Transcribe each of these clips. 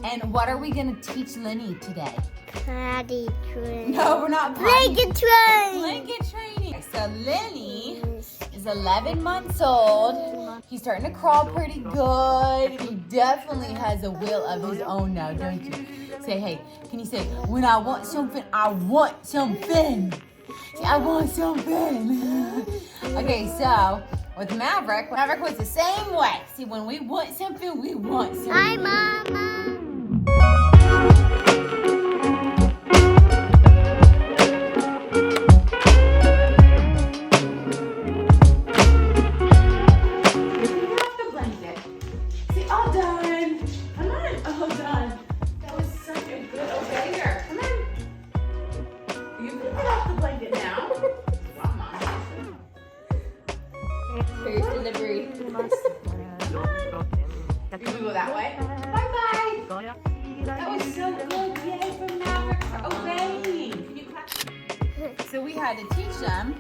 And what are we going to teach Lenny today? Potty train. No, we're not Blanket train. Blanket training. So Lenny is 11 months old. He's starting to crawl pretty good. He definitely has a will of his own now, don't you? Say, hey, can you say, when I want something, I want something. Say, I want something. Okay, so with Maverick was the same way. See, when we want something, we want something. Hi, Mama. Can we go that way? Bye-bye. That was so good. Yay for Maverick for obeying. Can you clap? So we had to teach them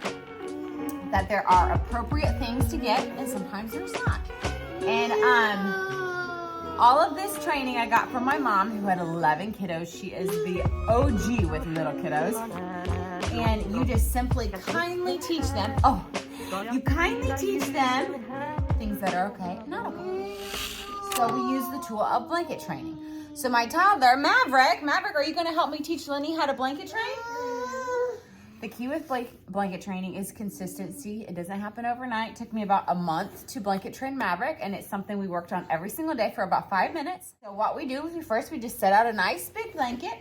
that there are appropriate things to get and sometimes there's not. And all of this training I got from my mom who had 11 kiddos. She is the OG with little kiddos. And you just simply kindly teach them. Oh, you kindly teach them things that are okay and not okay. So we use the tool of blanket training. So my toddler, Maverick, are you going to help me teach Lenny how to blanket train? The key with blanket training is consistency. It doesn't happen overnight. It took me about a month to blanket train Maverick, and it's something we worked on every single day for about 5 minutes. So what we do is first we just set out a nice big blanket,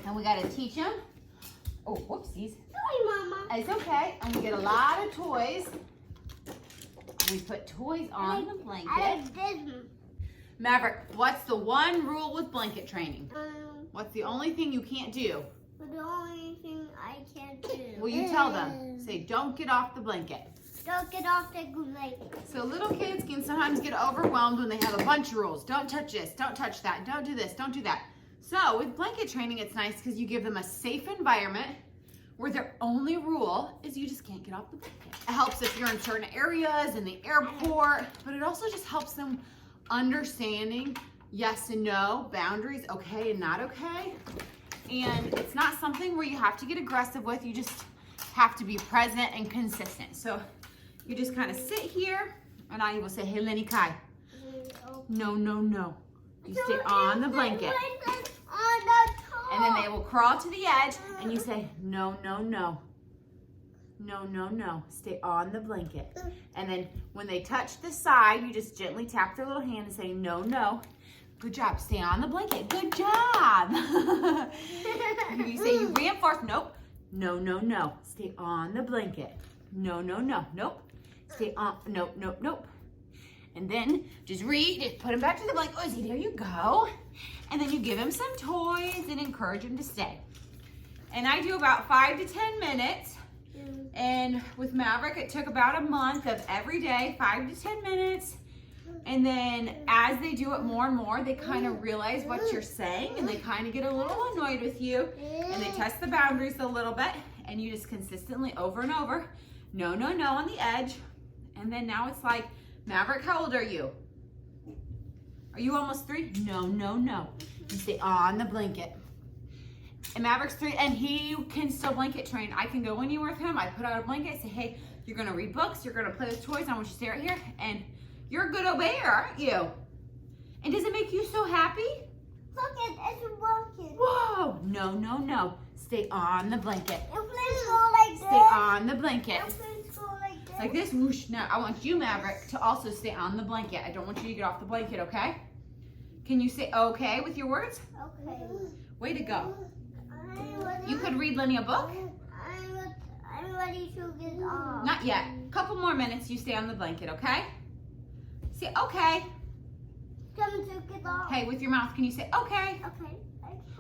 and we got to teach him. Oh, whoopsies. Sorry, Mama. It's okay. And we get a lot of toys. We put toys on the blanket. Maverick, what's the one rule with blanket training? What's the only thing you can't do? The only thing I can't do. Well, you tell them. Say, don't get off the blanket. Don't get off the blanket. So little kids can sometimes get overwhelmed when they have a bunch of rules. Don't touch this. Don't touch that. Don't do this. Don't do that. So with blanket training, it's nice because you give them a safe environment where their only rule is you just can't get off the blanket. It helps if you're in certain areas, in the airport, but it also just helps them understanding yes and no, boundaries, okay and not okay. And it's not something where you have to get aggressive with, you just have to be present and consistent. So you just kind of sit here and I will say, hey, Lenny Kai, no, no, no. You stay on the blanket. And then they will crawl to the edge and you say, no, no, no. No, no, no. Stay on the blanket. And then when they touch the side, you just gently tap their little hand and say, no, no. Good job. Stay on the blanket. Good job. You say you reinforce. Nope. No, no, no. Stay on the blanket. No, no, no. Nope. Stay on. Nope, nope, nope. And then just put him back to the blanket. Oh, there you go. And then you give him some toys and encourage him to stay. And I do about 5 to 10 minutes. And with Maverick, it took about a month of every day, 5 to 10 minutes. And then as they do it more and more, they kind of realize what you're saying and they kind of get a little annoyed with you and they test the boundaries a little bit and you just consistently over and over, no, no, no on the edge. And then now it's like, Maverick, how old are you? Are you almost 3? No, no, no. You stay on the blanket. And Maverick's 3 and he can still blanket train. I can go anywhere with him. I put out a blanket, I say, hey, you're gonna read books, you're gonna play with toys, I want you to stay right here. And you're a good obeyer, aren't you? And does it make you so happy? Look, it's walking. Whoa, no, no, no. Stay on the blanket. Airplanes go like this. Stay on the blanket. Airplanes go like this. Like this, whoosh. Now, I want you, Maverick, to also stay on the blanket. I don't want you to get off the blanket, okay? Can you say okay with your words? Okay. Way to go. You could read Lenny a book. I'm ready to get off. Not yet. Couple more minutes, you stay on the blanket, okay? Say okay. Come to get off. Hey, with your mouth, can you say okay? Okay.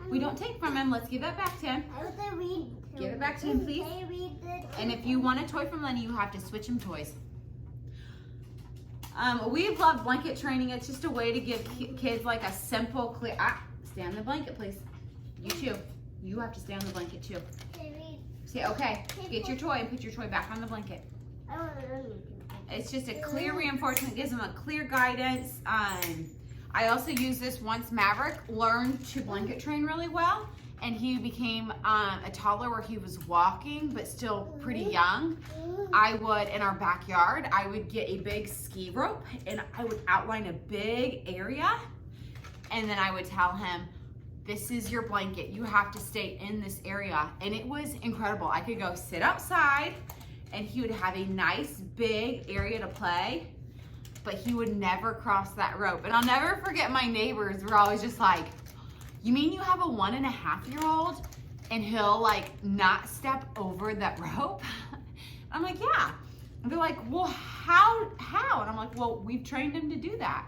We don't take from him. Let's give that back to him. I want to read. Give it back to him, please. Can I read this? And if you want a toy from Lenny, you have to switch him toys. We've loved blanket training. It's just a way to give kids like a simple, clear. Stay on the blanket, please. You too. You have to stay on the blanket too. Can I read? Say okay. Get your toy and put your toy back on the blanket. I want to read. It's just a clear reinforcement. Gives them a clear guidance. I also used this once Maverick learned to blanket train really well, and he became a toddler where he was walking but still pretty young. I would, in our backyard, I would get a big ski rope and I would outline a big area, and then I would tell him, this is your blanket. You have to stay in this area. And it was incredible. I could go sit outside and he would have a nice big area to play, but he would never cross that rope. And I'll never forget my neighbors were always just like, you mean you have a 1.5-year-old and he'll like not step over that rope? I'm like, yeah. And they're like, well, how? And I'm like, well, we've trained him to do that.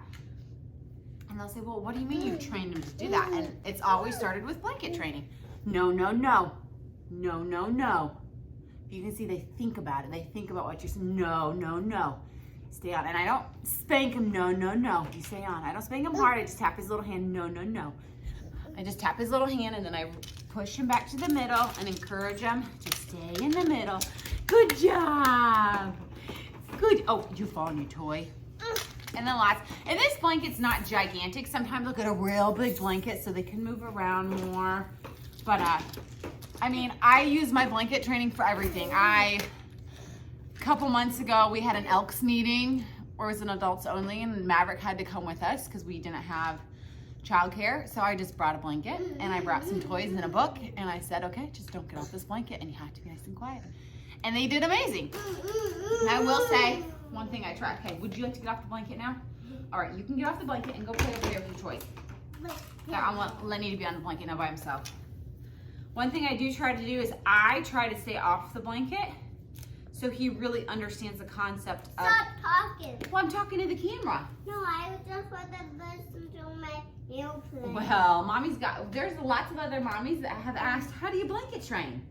And they'll say, well, what do you mean you've trained him to do that? And it's always started with blanket training. No, no, no. No, no, no. You can see they think about it. They think about what you're saying. No, no, no. Stay on. And I don't spank him. No, no, no. You stay on. I don't spank him hard. I just tap his little hand. No, no, no. I just tap his little hand and then I push him back to the middle and encourage him to stay in the middle. Good job. Good. Oh, you fall on your toy. And then last, and this blanket's not gigantic. Sometimes they'll get a real big blanket so they can move around more. But I mean, I use my blanket training for everything. A couple months ago, we had an Elks meeting, or it was an adults only, and Maverick had to come with us because we didn't have childcare. So I just brought a blanket and I brought some toys and a book, and I said, okay, just don't get off this blanket and you have to be nice and quiet. And they did amazing. And I will say, one thing I tried. Okay, would you like to get off the blanket now? All right, you can get off the blanket and go play over there with your toys. I want Lenny to be on the blanket now by himself. One thing I do try to do is I try to stay off the blanket so he really understands the concept of... Stop talking. Well, I'm talking to the camera. No, I just want to listen to my airplane. Well, there's lots of other mommies that have asked, how do you blanket train?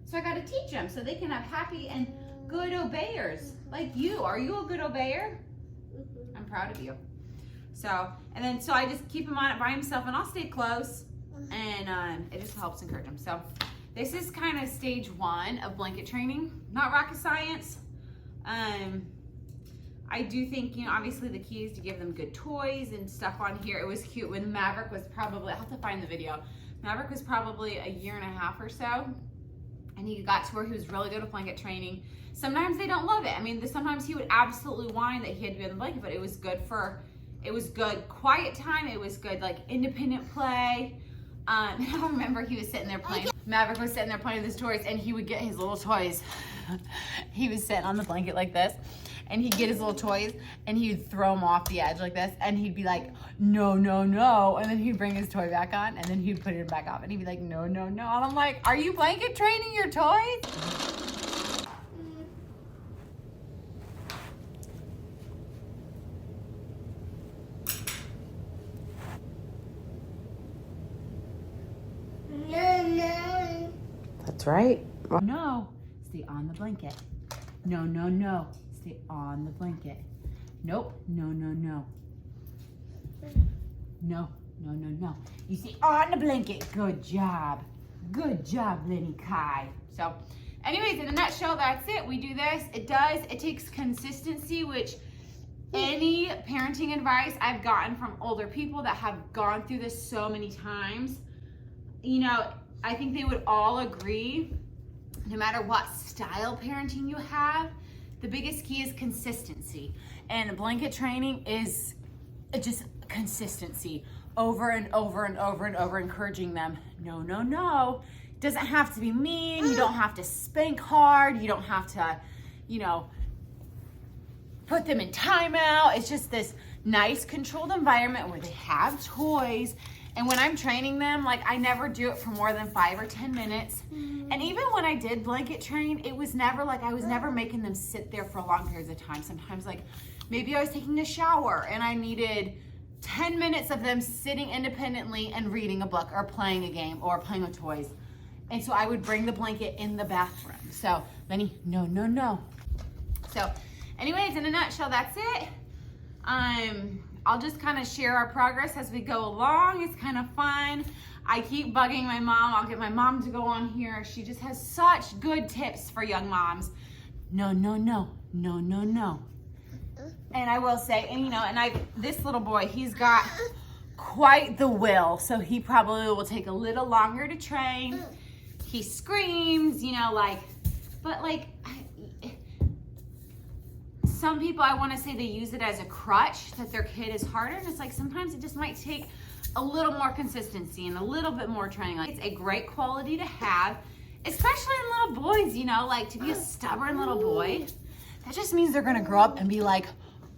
So I got to teach them so they can have happy and good obeyers like you. Are you a good obeyer? I'm proud of you. So I just keep him on it by himself and I'll stay close, and it just helps encourage him. So this is kind of stage 1 of blanket training, not rocket science. I do think, obviously the key is to give them good toys and stuff on here. It was cute when Maverick was probably, I'll have to find the video. Maverick was probably 1.5 years or so. And he got to where he was really good with blanket training. Sometimes they don't love it. I mean, sometimes he would absolutely whine that he had to be on the blanket, but it was good quiet time. It was good, like, independent play. I remember he was sitting there playing. Maverick was sitting there playing with his toys, and he would get his little toys. He was sitting on the blanket like this, and he'd get his little toys, and he'd throw them off the edge like this, and he'd be like, no, no, no, and then he'd bring his toy back on, and then he'd put it back off, and he'd be like, no, no, no, and I'm like, are you blanket training your toys? No. That's right. No, stay on the blanket. No, no, no, stay on the blanket. Nope, no, no, no. No, no, no, no. You stay on the blanket. Good job. Good job, Lenny Kai. So, anyways, in a nutshell, that's it. We do this. It takes consistency, which any parenting advice I've gotten from older people that have gone through this so many times, I think they would all agree, no matter what style parenting you have, the biggest key is consistency. And blanket training is just consistency, over and over and over and over, encouraging them. No, no, no. It doesn't have to be mean. You don't have to spank hard. You don't have to, put them in timeout. It's just this nice controlled environment where they have toys. And when I'm training them, I never do it for more than 5 or 10 minutes. And even when I did blanket train, it was never I was never making them sit there for long periods of time. Sometimes maybe I was taking a shower and I needed 10 minutes of them sitting independently and reading a book or playing a game or playing with toys. And so I would bring the blanket in the bathroom. So, Lenny, no, no, no. So, anyways, in a nutshell, that's it. I'll just kind of share our progress as we go along. It's kind of fun. I keep bugging my mom. I'll get my mom to go on here. She just has such good tips for young moms. No, no, no, no, no, no. And I will say, and this little boy, he's got quite the will, so he probably will take a little longer to train. He screams, you know, like, but like, some people, I want to say they use it as a crutch, that their kid is harder, and it's like sometimes it just might take a little more consistency and a little bit more training. Like, it's a great quality to have, especially in little boys, you know, like to be a stubborn little boy. That just means they're going to grow up and be like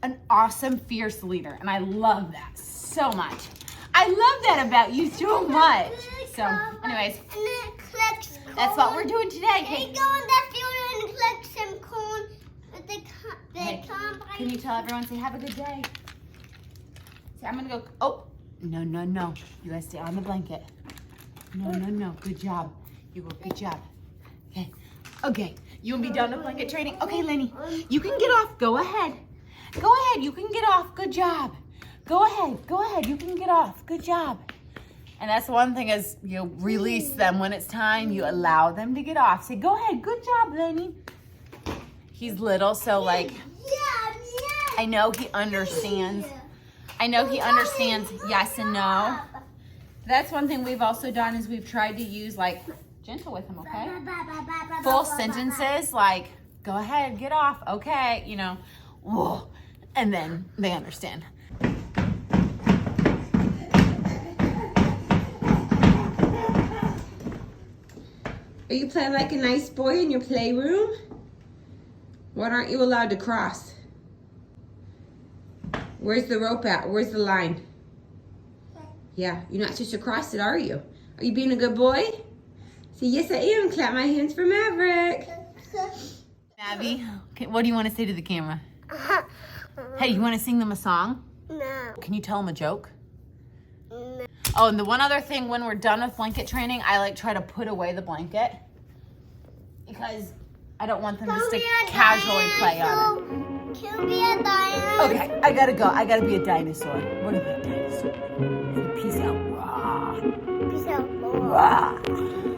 an awesome, fierce leader, and I love that so much. I love that about you so much. So, anyways, that's what we're doing today. Hey, go in the field and collect some corn. Hey, can you tell everyone, say, have a good day? Say, I'm gonna go, oh, no. You guys stay on the blanket. No. Good job. You go, good job. Okay. You wanna be done with blanket training? Okay, Lenny, you can get off. Go ahead. You can get off. Good job. Go ahead. You can get off. Good job. And that's one thing, is you release them when it's time. You allow them to get off. Say, go ahead. Good job, Lenny. He's little, so like, I know he understands. Yes and no. That's one thing we've also done, is we've tried to use, like, gentle with him, okay? Full sentences, like, go ahead, get off, okay, you know, whoa. And then they understand. Are you playing like a nice boy in your playroom? What aren't you allowed to cross? Where's the rope at? Where's the line? Yeah, you're not supposed to cross it, are you? Are you being a good boy? Say, yes I am. Clap my hands for Maverick. Abby, okay, what do you want to say to the camera? Hey, you want to sing them a song? No. Can you tell them a joke? No. Oh, and the one other thing, when we're done with blanket training, I like try to put away the blanket, because I don't want them just to casually play on it. Can be a dinosaur. Okay, I gotta go. I gotta be a dinosaur. What about dinosaur? Peace out. Rah. Peace out. Rah.